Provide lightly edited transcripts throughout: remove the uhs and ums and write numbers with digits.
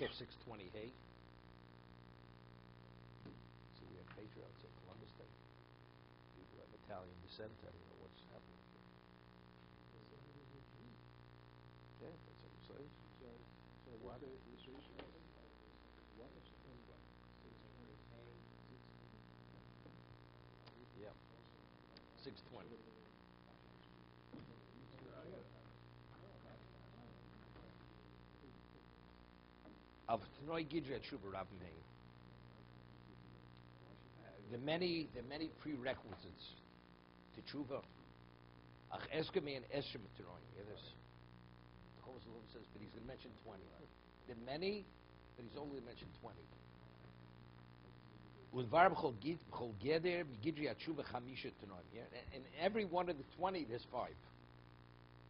Look at 620 Hay. So we have patriarchs of Columbus Day. People of Italian descent. I don't know what's happening here. Okay, that's what it says. So What? the restriction is what is in what? 620 Hay, 620. Yeah. 620. Of Tnoi Gidra Tshuva Rav Meir. The many prerequisites to Tshuva. Ach Eskeme and Eshem Tnoi. Hear this? Chovos HaLevavos says, but he's going to mention 20. The many, but he's only mentioned 20. In every one of the 20, there's 5.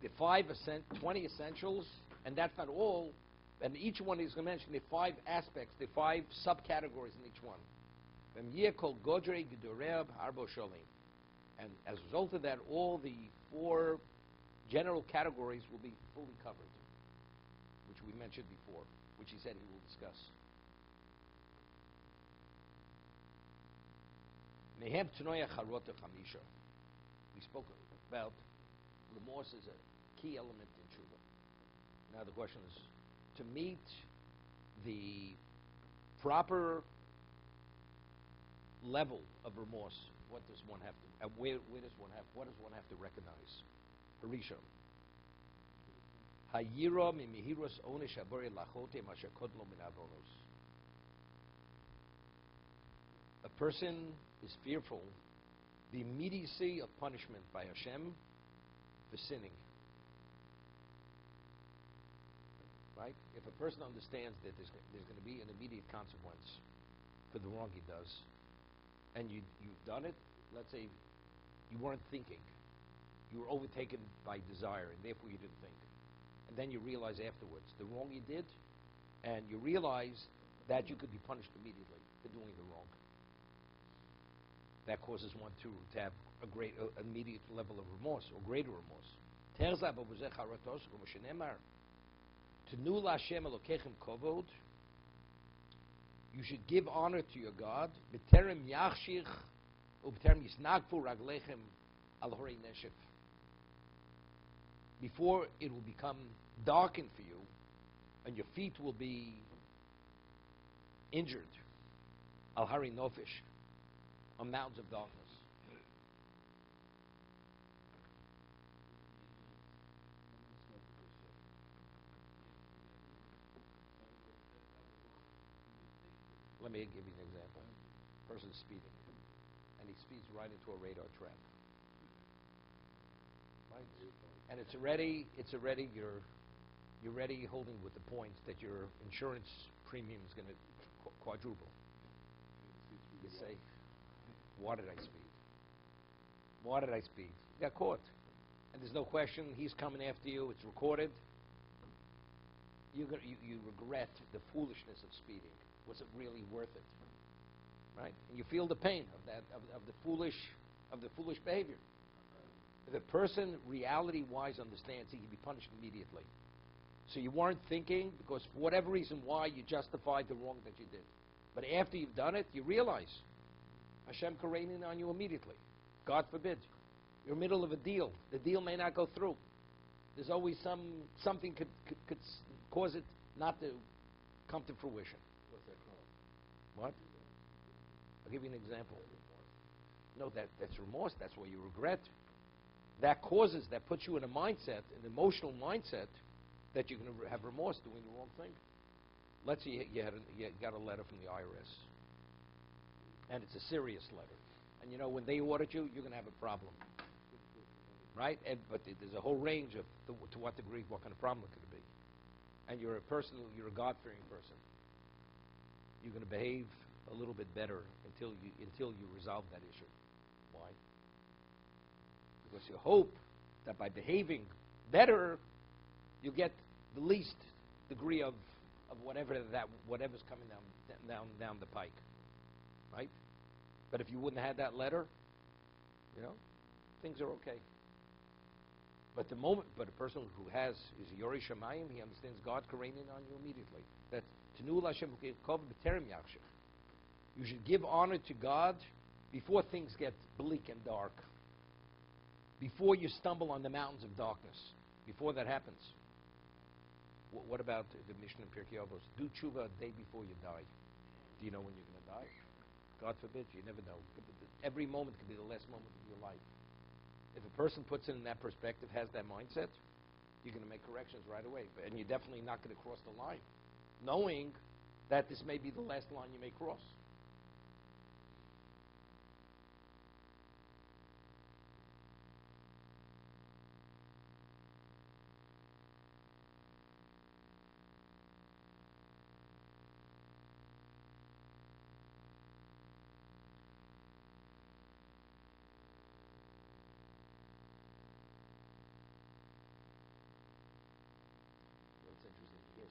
The 20 essentials, and that's not all. And each one is going to mention the 5 aspects, the 5 subcategories in each one. And as a result of that, all the 4 general categories will be fully covered, which we mentioned before, which he said he will discuss. We spoke about remorse as a key element in tshuva. Now the question is, to meet the proper level of remorse, what does one have to? What does one have to recognize? Harisha. Hayira mimihiros onesh abore lachote mashakodlo min avonos. A person is fearful the immediacy of punishment by Hashem for sinning. Right? If a person understands that there's going to be an immediate consequence for the wrong he does, and you've done it, let's say you weren't thinking, you were overtaken by desire, and therefore you didn't think. And then you realize afterwards the wrong you did, and you realize that you could be punished immediately for doing the wrong. That causes one to have a great immediate level of remorse, or greater remorse. Tnu Lashem Elokechem Kovod. You should give honor to your God. B'terem Yachshich u'b'terem Yisnagfu Raglechem Al Horei Neshef. Before it will become darkened for you, and your feet will be injured. Al Hari Nofish, on mountains of darkness. Let me give you an example. A person's speeding, and he speeds right into a radar trap. Right? And it's already you're already holding with the points that your insurance premium is going to quadruple. You say, why did I speed? Why did I speed? You got caught. And there's no question, he's coming after you, it's recorded. You regret the foolishness of speeding. Was it really worth it? Right? And you feel the pain of that, of the foolish behavior. If a person reality-wise understands, he can be punished immediately. So you weren't thinking because for whatever reason why you justified the wrong that you did. But after you've done it, you realize Hashem can rain in on you immediately. God forbid. You're in the middle of a deal. The deal may not go through. There's always something could cause it not to come to fruition. What's that called? What? I'll give you an example. No, that's remorse. That's what you regret. That puts you in a mindset, an emotional mindset, that you're going to have remorse doing the wrong thing. Let's say you got a letter from the IRS, and it's a serious letter. And you know, when they audit you, you're going to have a problem. Right? But there's a whole range of to what degree, what kind of problem it could be. And you're a God-fearing person. You're going to behave a little bit better until you resolve that issue. Why? Because you hope that by behaving better, you get the least degree of whatever's coming down the pike. Right? But if you wouldn't have had that letter, things are okay. But a person who is Yori Shamayim, he understands God can rain in on you immediately. That's You should give honor to God before things get bleak and dark, before you stumble on the mountains of darkness, before that happens. What about the Mishnah in Pirkei Avos? Do tshuva a day before you die. Do you know when you're going to die? God forbid, you never know. Every moment could be the last moment of your life. If a person puts it in that perspective, has that mindset, you're going to make corrections right away. And you're definitely not going to cross the line, knowing that this may be the last line you may cross.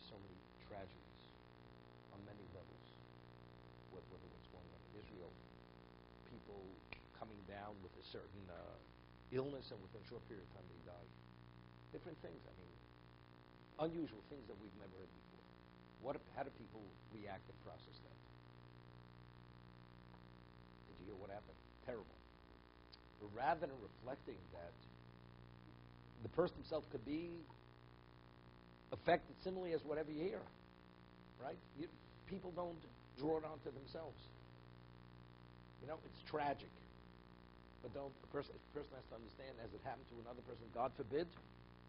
So many tragedies on many levels, whether what's going on in Israel, people coming down with a certain illness and within a short period of time they die. Different things, I mean, unusual things that we've never heard before. How do people react and process that? Did you hear what happened? Terrible. But rather than reflecting that the person himself could be affected similarly as whatever you hear, right? People don't draw it onto themselves. You know, it's tragic. But the person has to understand, as it happened to another person, God forbid,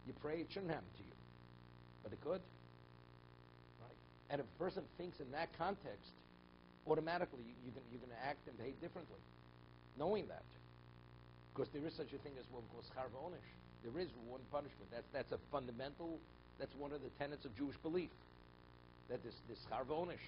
you pray it shouldn't happen to you. But it could. Right? And if a person thinks in that context, automatically you're going to act and behave differently, knowing that. Because there is such a thing as what we call schar v'onish. There is reward and punishment. That's a fundamental. That's one of the tenets of Jewish belief, that this schar v'onish,